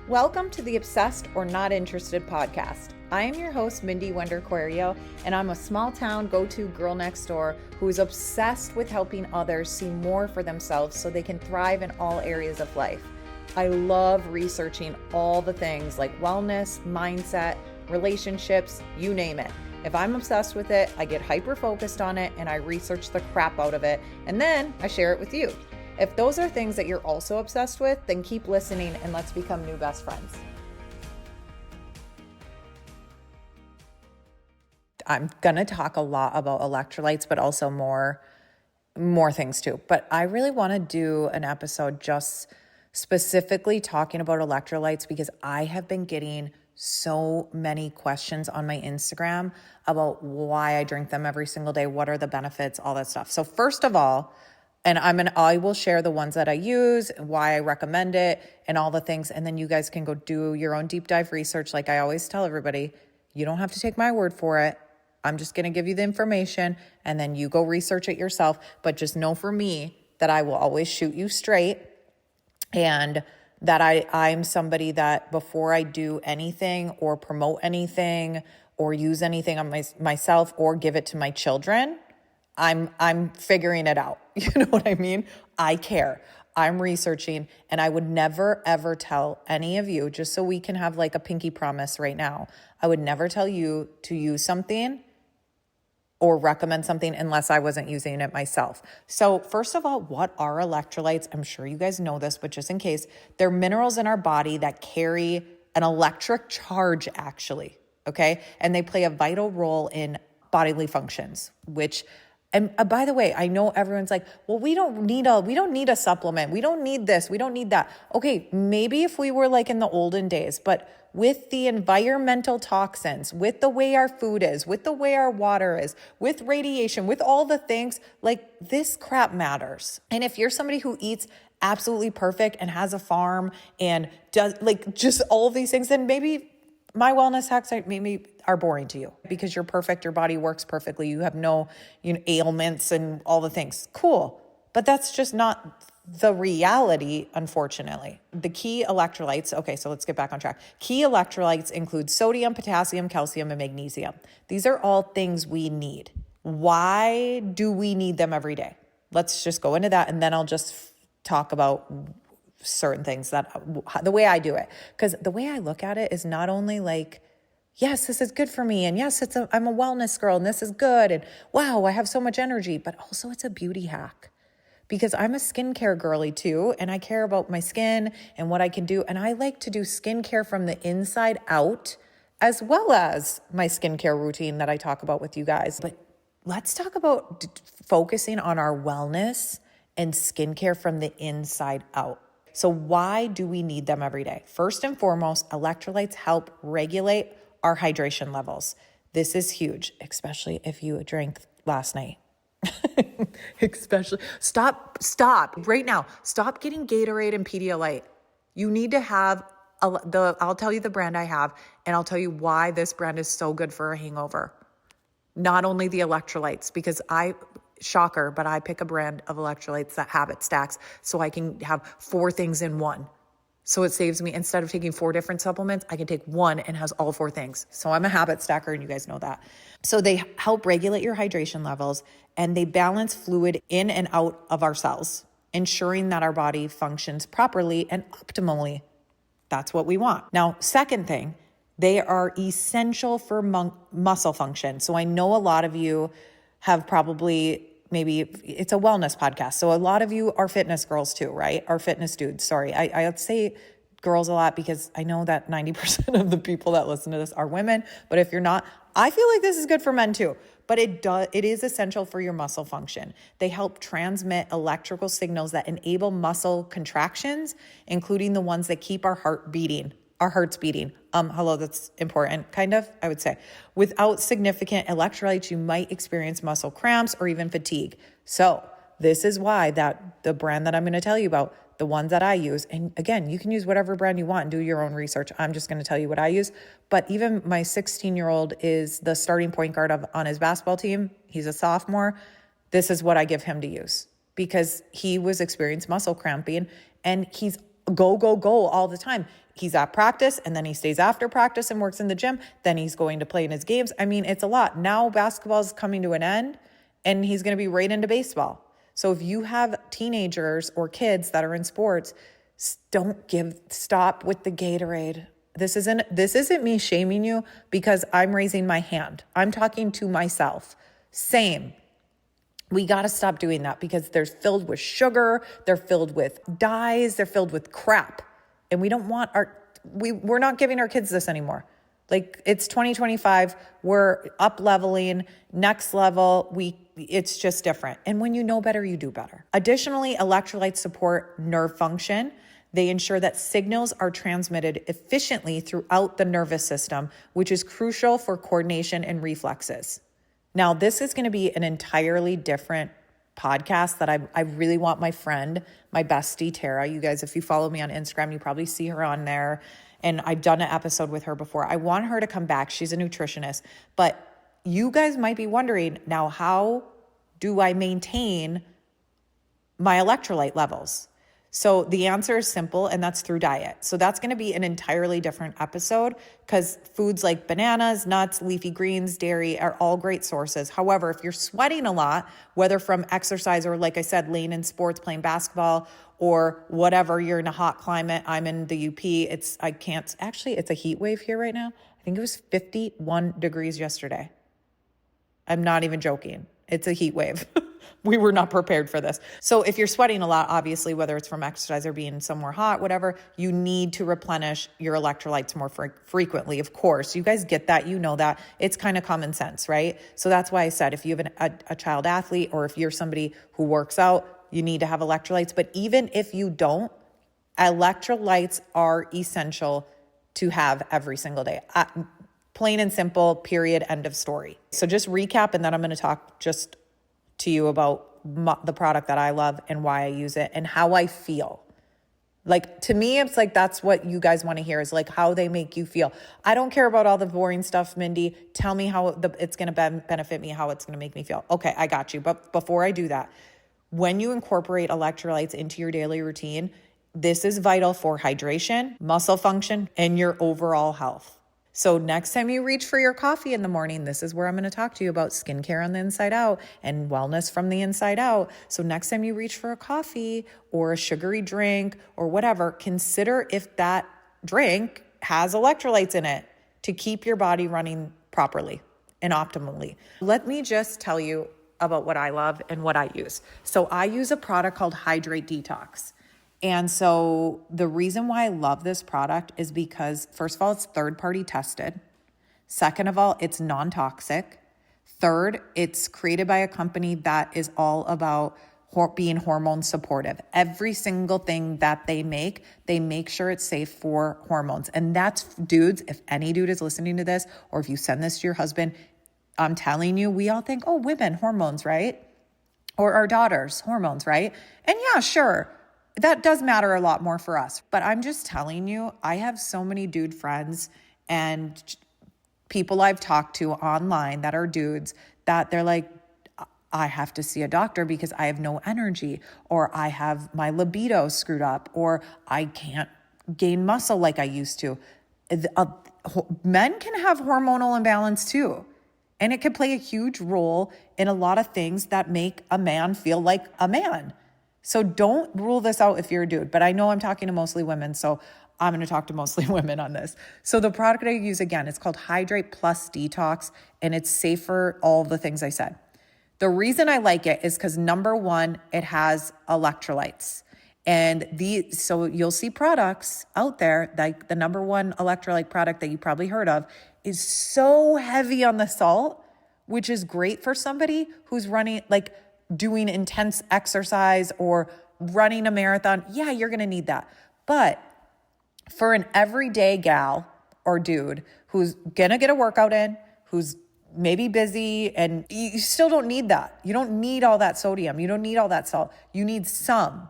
Welcome to the Obsessed or Not Interested podcast. I am your host, Mindy Wonder-Querio, and I'm a small town go-to girl next door who is obsessed with helping others see more for themselves so they can thrive in all areas of life. I love researching all the things like wellness, mindset, relationships, you name it. If I'm obsessed with it, I get hyper-focused on it and I research the crap out of it, and then I share it with you. If those are things that you're also obsessed with, then keep listening and let's become new best friends. I'm going to talk a lot about electrolytes, but also more things too. But I really want to do an episode just specifically talking about electrolytes because I have been getting so many questions on my Instagram about why I drink them every single day. What are the benefits, all that stuff. So first of all, and I will share the ones that I use, why I recommend it, and all the things. And then you guys can go do your own deep dive research. Like I always tell everybody, you don't have to take my word for it. I'm just going to give you the information and then you go research it yourself. But just know for me that I will always shoot you straight and that I'm somebody that before I do anything or promote anything or use anything on myself or give it to my children, I'm figuring it out. You know what I mean? I care. I'm researching, and I would never, ever tell any of you, just so we can have like a pinky promise right now, I would never tell you to use something or recommend something unless I wasn't using it myself. So first of all, what are electrolytes? I'm sure you guys know this, but just in case, they're minerals in our body that carry an electric charge actually, okay? And they play a vital role in bodily functions, and by the way, I know everyone's like, well, we don't need a supplement. We don't need this. We don't need that. Okay, maybe if we were like in the olden days, but with the environmental toxins, with the way our food is, with the way our water is, with radiation, with all the things, like this crap matters. And if you're somebody who eats absolutely perfect and has a farm and does like just all of these things, then maybe my wellness hacks maybe are boring to you because you're perfect. Your body works perfectly. You have no, ailments and all the things. Cool. But that's just not the reality, unfortunately. The key electrolytes. Okay, so let's get back on track. Key electrolytes include sodium, potassium, calcium, and magnesium. These are all things we need. Why do we need them every day? Let's just go into that and then I'll just talk about certain things that the way I do it. Because the way I look at it is not only like, yes, this is good for me. And yes, I'm a wellness girl and this is good. And wow, I have so much energy, but also it's a beauty hack because I'm a skincare girly too. And I care about my skin and what I can do. And I like to do skincare from the inside out as well as my skincare routine that I talk about with you guys. But let's talk about focusing on our wellness and skincare from the inside out. So why do we need them every day? First and foremost, electrolytes help regulate our hydration levels. This is huge, especially if you drank last night. Stop right now. Stop getting Gatorade and Pedialyte. You need to have I'll tell you the brand I have, and I'll tell you why this brand is so good for a hangover. Not only the electrolytes, because shocker, but I pick a brand of electrolytes that habit stacks so I can have 4 things in one. So it saves me, instead of taking 4 different supplements, I can take one and has all 4 things. So I'm a habit stacker and you guys know that. So they help regulate your hydration levels and they balance fluid in and out of our cells, ensuring that our body functions properly and optimally. That's what we want. Now, second thing, they are essential for muscle function. So I know a lot of you have probably, maybe it's a wellness podcast. So a lot of you are fitness girls too, right? Or fitness dudes. Sorry. I say girls a lot because I know that 90% of the people that listen to this are women. But if you're not, I feel like this is good for men too. But it is essential for your muscle function. They help transmit electrical signals that enable muscle contractions, including the ones that keep our hearts beating. Hello, that's important, kind of, I would say. Without significant electrolytes, you might experience muscle cramps or even fatigue. So this is why the brand that I'm going to tell you about, the ones that I use, and again, you can use whatever brand you want and do your own research. I'm just going to tell you what I use. But even my 16-year-old is the starting point guard on his basketball team. He's a sophomore. This is what I give him to use because he was experiencing muscle cramping and he's go, go, go all the time. He's at practice and then he stays after practice and works in the gym. Then he's going to play in his games. I mean, it's a lot. Now basketball is coming to an end and he's going to be right into baseball. So if you have teenagers or kids that are in sports, stop with the Gatorade. This isn't me shaming you because I'm raising my hand. I'm talking to myself. Same. We got to stop doing that because they're filled with sugar, they're filled with dyes, they're filled with crap. And we don't want we're not giving our kids this anymore. Like, it's 2025, we're up leveling, next level, it's just different. And when you know better, you do better. Additionally, electrolytes support nerve function. They ensure that signals are transmitted efficiently throughout the nervous system, which is crucial for coordination and reflexes. Now, this is going to be an entirely different podcast that I really want my friend, my bestie, Tara. You guys, if you follow me on Instagram, you probably see her on there. And I've done an episode with her before. I want her to come back. She's a nutritionist. But you guys might be wondering, now, how do I maintain my electrolyte levels? So the answer is simple, and that's through diet. So that's going to be an entirely different episode because foods like bananas, nuts, leafy greens, dairy are all great sources. However, if you're sweating a lot, whether from exercise or, like I said, laying in sports, playing basketball, or whatever, you're in a hot climate. I'm in the UP. It's a heat wave here right now. I think it was 51 degrees yesterday. I'm not even joking. It's a heat wave. We were not prepared for this. So if you're sweating a lot, obviously, whether it's from exercise or being somewhere hot, whatever, you need to replenish your electrolytes more frequently. Of course, you guys get that. You know that. It's kind of common sense, right? So that's why I said if you have a child athlete or if you're somebody who works out, you need to have electrolytes. But even if you don't, electrolytes are essential to have every single day. Plain and simple, period, end of story. So just recap, and then I'm going to talk just to you about the product that I love and why I use it and how I feel. Like, to me, it's like, that's what you guys want to hear, is like how they make you feel. I don't care about all the boring stuff, Mindy. Tell me how it's going to benefit me, how it's going to make me feel. Okay, I got you. But before I do that, when you incorporate electrolytes into your daily routine, this is vital for hydration, muscle function, and your overall health. So next time you reach for your coffee in the morning, this is where I'm going to talk to you about skincare on the inside out and wellness from the inside out. So next time you reach for a coffee or a sugary drink or whatever, consider if that drink has electrolytes in it to keep your body running properly and optimally. Let me just tell you about what I love and what I use. So I use a product called Hydrate Detox. And so the reason why I love this product is because, first of all, it's third-party tested. Second of all, it's non-toxic. Third, it's created by a company that is all about being hormone supportive. Every single thing that they make sure it's safe for hormones. And that's, dudes, if any dude is listening to this, or if you send this to your husband, I'm telling you, we all think, oh, women, hormones, right? Or our daughters, hormones, right? And yeah, sure. That does matter a lot more for us. But I'm just telling you, I have so many dude friends and people I've talked to online that are dudes that they're like, I have to see a doctor because I have no energy, or I have my libido screwed up, or I can't gain muscle like I used to. Men can have hormonal imbalance too. And it can play a huge role in a lot of things that make a man feel like a man. So don't rule this out if you're a dude, but I know I'm talking to mostly women, so I'm going to talk to mostly women on this. So the product I use, again, it's called Hydrate Plus Detox, and it's safe for all the things I said. The reason I like it is because, number one, it has electrolytes. And so you'll see products out there, like the number one electrolyte product that you probably heard of is so heavy on the salt, which is great for somebody who's running, like doing intense exercise or running a marathon. Yeah, you're going to need that. But for an everyday gal or dude who's going to get a workout in, who's maybe busy, and you still don't need that. You don't need all that sodium. You don't need all that salt. You need some,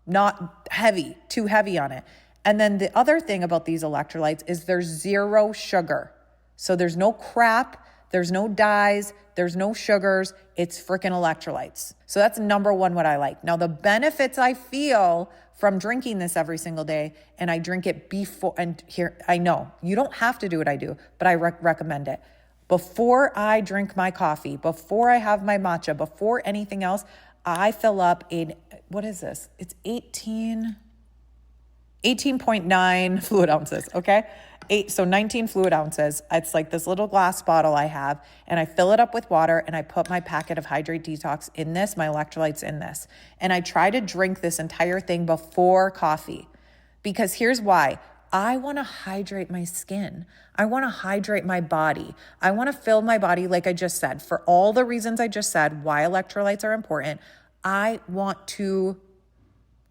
not heavy, too heavy on it. And then the other thing about these electrolytes is there's zero sugar. So there's no crap There's no dyes, there's no sugars, it's freaking electrolytes. So that's number one, what I like. Now, the benefits I feel from drinking this every single day, and I drink it before, and here, I know you don't have to do what I do, but I recommend it. Before I drink my coffee, before I have my matcha, before anything else, I fill up what is this? It's 18.9 fluid ounces, okay? 19 fluid ounces. It's like this little glass bottle I have, and I fill it up with water, and I put my packet of Hydrate Detox in this, my electrolytes in this. And I try to drink this entire thing before coffee, because here's why. I want to hydrate my skin. I want to hydrate my body. I want to fill my body, like I just said, for all the reasons I just said, why electrolytes are important. I want to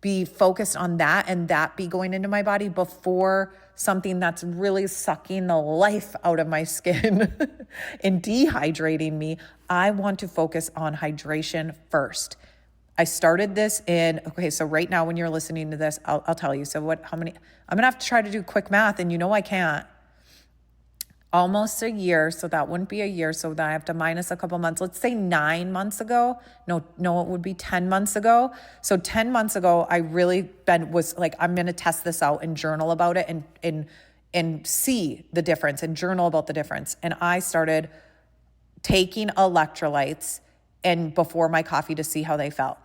be focused on that and that be going into my body before something that's really sucking the life out of my skin and dehydrating me. I want to focus on hydration first. I started this so right now when you're listening to this, I'll tell you. So I'm going to have to try to do quick math, and I can't. Almost a year, so that wouldn't be a year. So then I have to minus a couple months. Let's say 9 months ago. No, it would be 10 months ago. So 10 months ago, I really was like, I'm going to test this out and journal about it and see the difference and journal about the difference. And I started taking electrolytes and before my coffee to see how I felt.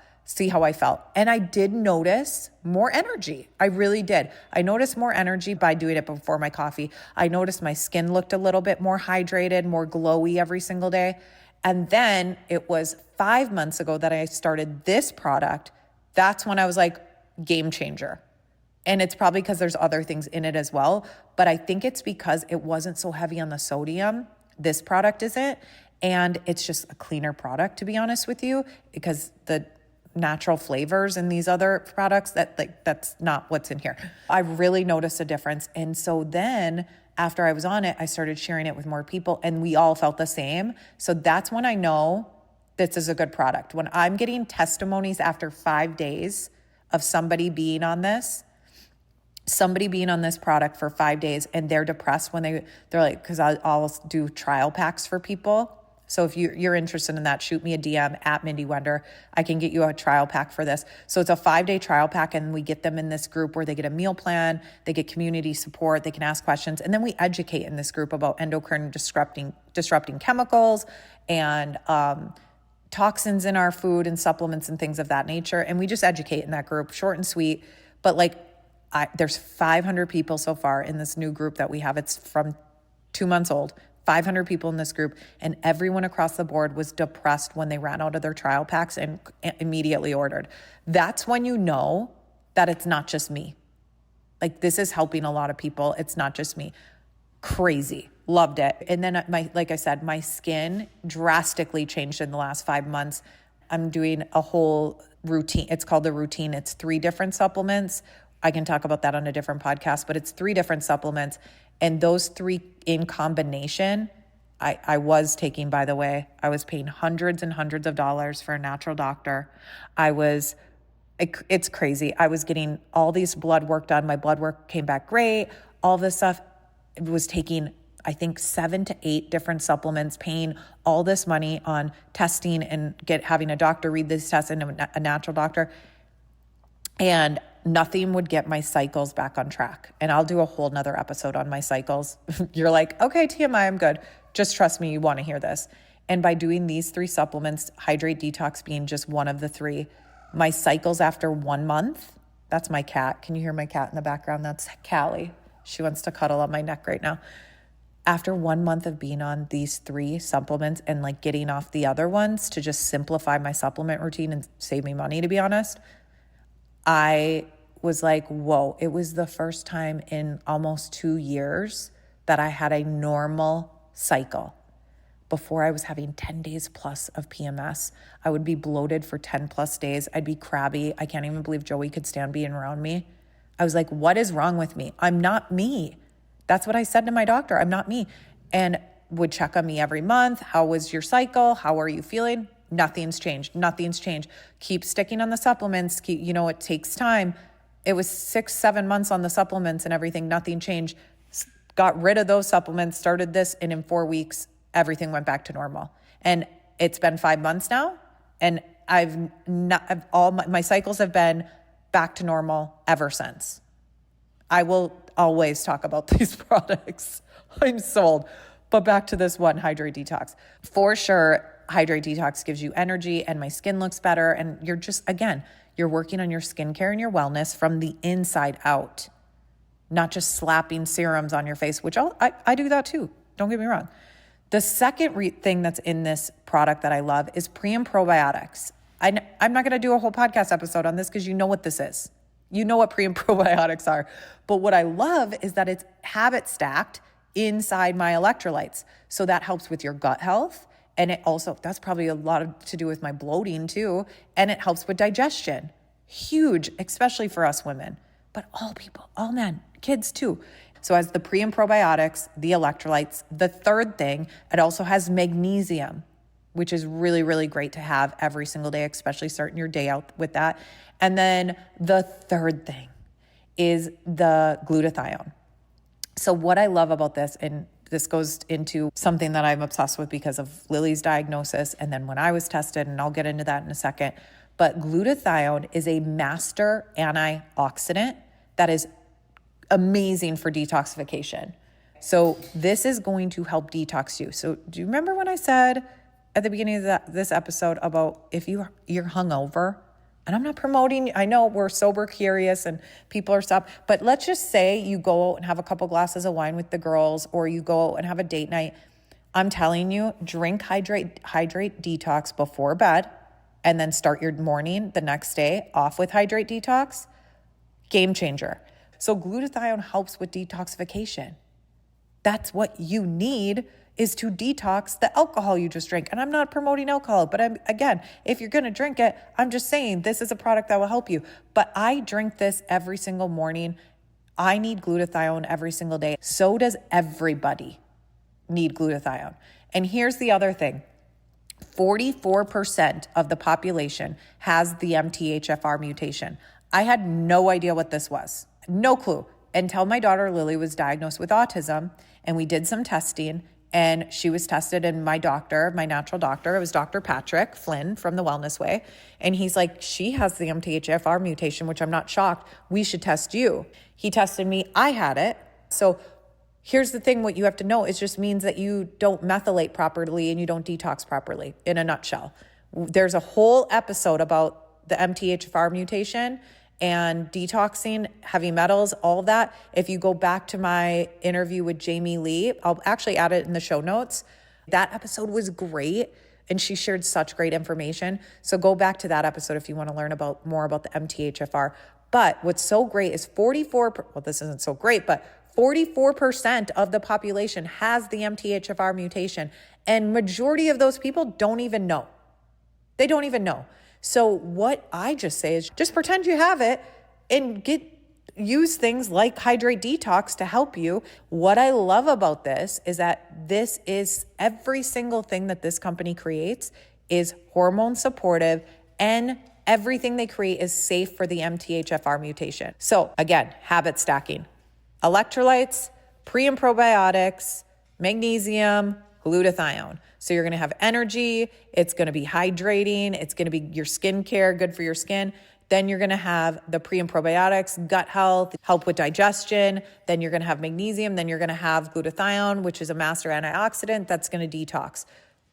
And I did notice more energy. I really did. I noticed more energy by doing it before my coffee. I noticed my skin looked a little bit more hydrated, more glowy every single day. And then it was 5 months ago that I started this product. That's when I was like, game changer. And it's probably because there's other things in it as well. But I think it's because it wasn't so heavy on the sodium. This product isn't. And it's just a cleaner product, to be honest with you, because the natural flavors in these other products, that's not what's in here. I really noticed a difference. And so then after I was on it, I started sharing it with more people, and we all felt the same. So that's when I know this is a good product. When I'm getting testimonies after 5 days of somebody being on this product for 5 days, and they're depressed when they're like, because I'll do trial packs for people. So if you're interested in that, shoot me a DM at Mindy Wender. I can get you a trial pack for this. So it's a 5-day trial pack, and we get them in this group where they get a meal plan, they get community support, they can ask questions, and then we educate in this group about endocrine disrupting chemicals and toxins in our food and supplements and things of that nature. And we just educate in that group, short and sweet. But there's 500 people so far in this new group that we have. It's from 2 months old. 500 people in this group, and everyone across the board was depressed when they ran out of their trial packs and immediately ordered. That's when you know that it's not just me. Like, this is helping a lot of people. It's not just me. Crazy. Loved it. And then like I said, my skin drastically changed in the last 5 months. I'm doing a whole routine. It's called the routine. It's 3 different supplements. I can talk about that on a different podcast, but it's 3 different supplements. And those 3 in combination, I was taking, by the way, I was paying hundreds and hundreds of dollars for a natural doctor. It's crazy. I was getting all these blood work done. My blood work came back great. All this stuff. It was taking, I think, 7 to 8 different supplements, paying all this money on testing and having a doctor read these tests and a natural doctor. And nothing would get my cycles back on track. And I'll do a whole nother episode on my cycles. You're like, okay, TMI, I'm good. Just trust me, you want to hear this. And by doing these 3 supplements, Hydrate Detox being just one of the 3, my cycles after 1 month, that's my cat. Can you hear my cat in the background? That's Callie. She wants to cuddle on my neck right now. After 1 month of being on these 3 supplements and getting off the other ones to just simplify my supplement routine and save me money, to be honest, I was like, whoa, it was the first time in almost 2 years that I had a normal cycle. Before, I was having 10 days plus of PMS. I would be bloated for 10 plus days. I'd be crabby. I can't even believe Joey could stand being around me. I was like, what is wrong with me? I'm not me. That's what I said to my doctor. I'm not me. And would check on me every month. How was your cycle? How are you feeling? Nothing's changed. Keep sticking on the supplements. It takes time. It was 6-7 months on the supplements and everything. Nothing changed. Got rid of those supplements, started this, and in 4 weeks, everything went back to normal. And it's been 5 months now, and all my cycles have been back to normal ever since. I will always talk about these products. I'm sold. But back to this one, Hydrate Detox. For sure, Hydrate Detox gives you energy and my skin looks better. And you're just, again, you're working on your skincare and your wellness from the inside out, not just slapping serums on your face, which I do that too. Don't get me wrong. The second thing that's in this product that I love is pre and probiotics. I'm not going to do a whole podcast episode on this because you know what this is. You know what pre and probiotics are. But what I love is that it's habit stacked inside my electrolytes. So that helps with your gut health. And it also, that's probably a lot to do with my bloating too. And it helps with digestion. Huge, especially for us women, but all people, all men, kids too. So as the pre and probiotics, the electrolytes, the third thing, it also has magnesium, which is really, really great to have every single day, especially starting your day out with that. And then the third thing is the glutathione. So what I love about this, and this goes into something that I'm obsessed with because of Lily's diagnosis, and then when I was tested, and I'll get into that in a second, but glutathione is a master antioxidant that is amazing for detoxification. So this is going to help detox you. So do you remember when I said at the beginning of this episode about if you're hungover? And I'm not promoting, I know we're sober curious and people are stopped, but let's just say you go out and have a couple glasses of wine with the girls, or you go out and have a date night. I'm telling you, drink hydrate detox before bed, and then start your morning the next day off with hydrate detox. Game changer. So glutathione helps with detoxification. That's what you need, is to detox the alcohol you just drank. And I'm not promoting alcohol, but again, if you're going to drink it, I'm just saying this is a product that will help you. But I drink this every single morning. I need glutathione every single day. So does everybody need glutathione. And here's the other thing. 44% of the population has the MTHFR mutation. I had no idea what this was. No clue until my daughter Lily was diagnosed with autism, and we did some testing, and she was tested, and my natural doctor, it was Dr. Patrick Flynn from the Wellness Way. And he's like, she has the MTHFR mutation, which I'm not shocked. We should test you. He tested me. I had it. So here's the thing. What you have to know, it just means that you don't methylate properly and you don't detox properly, in a nutshell. There's a whole episode about the MTHFR mutation and detoxing, heavy metals, all of that. If you go back to my interview with Jamie Lee, I'll actually add it in the show notes. That episode was great, and she shared such great information. So go back to that episode if you want to learn more about the MTHFR. But what's so great is this isn't so great, but 44% of the population has the MTHFR mutation, and majority of those people don't even know. They don't even know. So what I just say is just pretend you have it and use things like Hydrate Detox to help you. What I love about this is that this is every single thing that this company creates is hormone supportive, and everything they create is safe for the MTHFR mutation. So again, habit stacking, electrolytes, pre and probiotics, magnesium, glutathione. So you're going to have energy. It's going to be hydrating. It's going to be your skincare, good for your skin. Then you're going to have the pre and probiotics, gut health, help with digestion. Then you're going to have magnesium. Then you're going to have glutathione, which is a master antioxidant that's going to detox.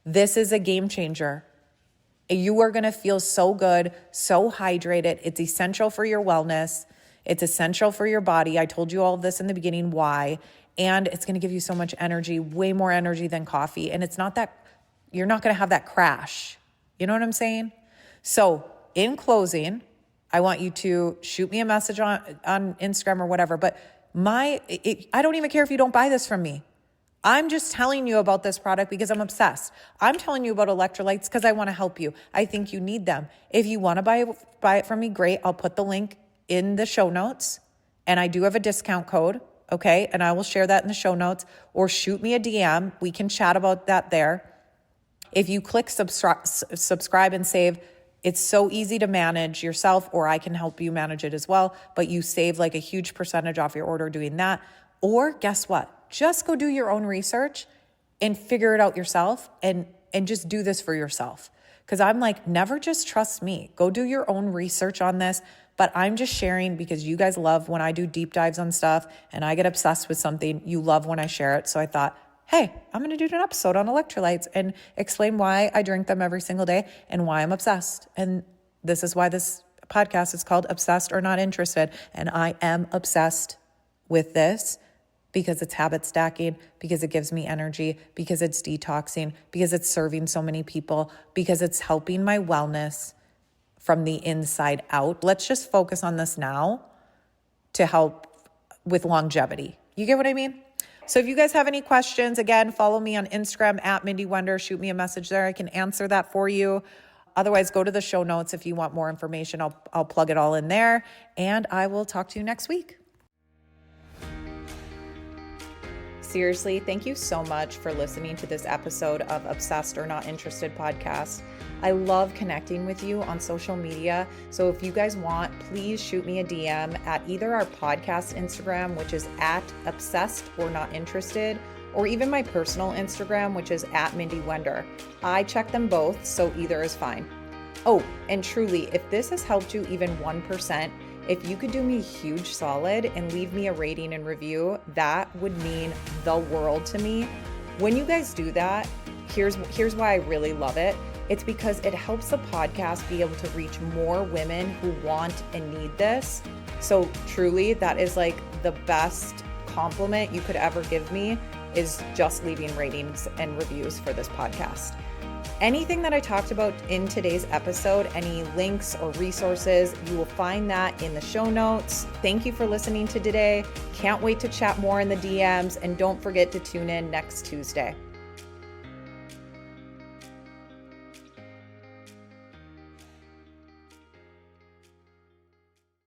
This is a game changer. You are going to feel so good, so hydrated. It's essential for your wellness. It's essential for your body. I told you all of this in the beginning, why. And it's going to give you so much energy, way more energy than coffee. And it's not that, you're not going to have that crash. You know what I'm saying? So in closing, I want you to shoot me a message on Instagram or whatever, but I don't even care if you don't buy this from me. I'm just telling you about this product because I'm obsessed. I'm telling you about electrolytes because I want to help you. I think you need them. If you want to buy it from me, great. I'll put the link in the show notes, and I do have a discount code. Okay. And I will share that in the show notes, or shoot me a DM. We can chat about that there. If you click subscribe and save, it's so easy to manage yourself, or I can help you manage it as well. But you save like a huge percentage off your order doing that. Or guess what? Just go do your own research and figure it out yourself and just do this for yourself. Because I'm like, never just trust me. Go do your own research on this. But I'm just sharing because you guys love when I do deep dives on stuff and I get obsessed with something. You love when I share it. So I thought, hey, I'm going to do an episode on electrolytes and explain why I drink them every single day and why I'm obsessed. And this is why this podcast is called Obsessed or Not Interested. And I am obsessed with this because it's habit stacking, because it gives me energy, because it's detoxing, because it's serving so many people, because it's helping my wellness from the inside out. Let's just focus on this now to help with longevity. You get what I mean? So if you guys have any questions, again, follow me on Instagram at Mindy Wonder. Shoot me a message there. I can answer that for you. Otherwise, go to the show notes if you want more information. I'll plug it all in there. And I will talk to you next week. Seriously, thank you so much for listening to this episode of Obsessed or Not Interested podcast. I love connecting with you on social media. So if you guys want, please shoot me a DM at either our podcast Instagram, which is at Obsessed or Not Interested, or even my personal Instagram, which is at Mindy Wender. I check them both, so either is fine. Oh, and truly, if this has helped you even 1%, if you could do me a huge solid and leave me a rating and review, that would mean the world to me. When you guys do that, here's why I really love it. It's because it helps the podcast be able to reach more women who want and need this. So truly, that is like the best compliment you could ever give me, is just leaving ratings and reviews for this podcast. Anything that I talked about in today's episode, any links or resources, you will find that in the show notes. Thank you for listening to today. Can't wait to chat more in the DMs, and don't forget to tune in next Tuesday.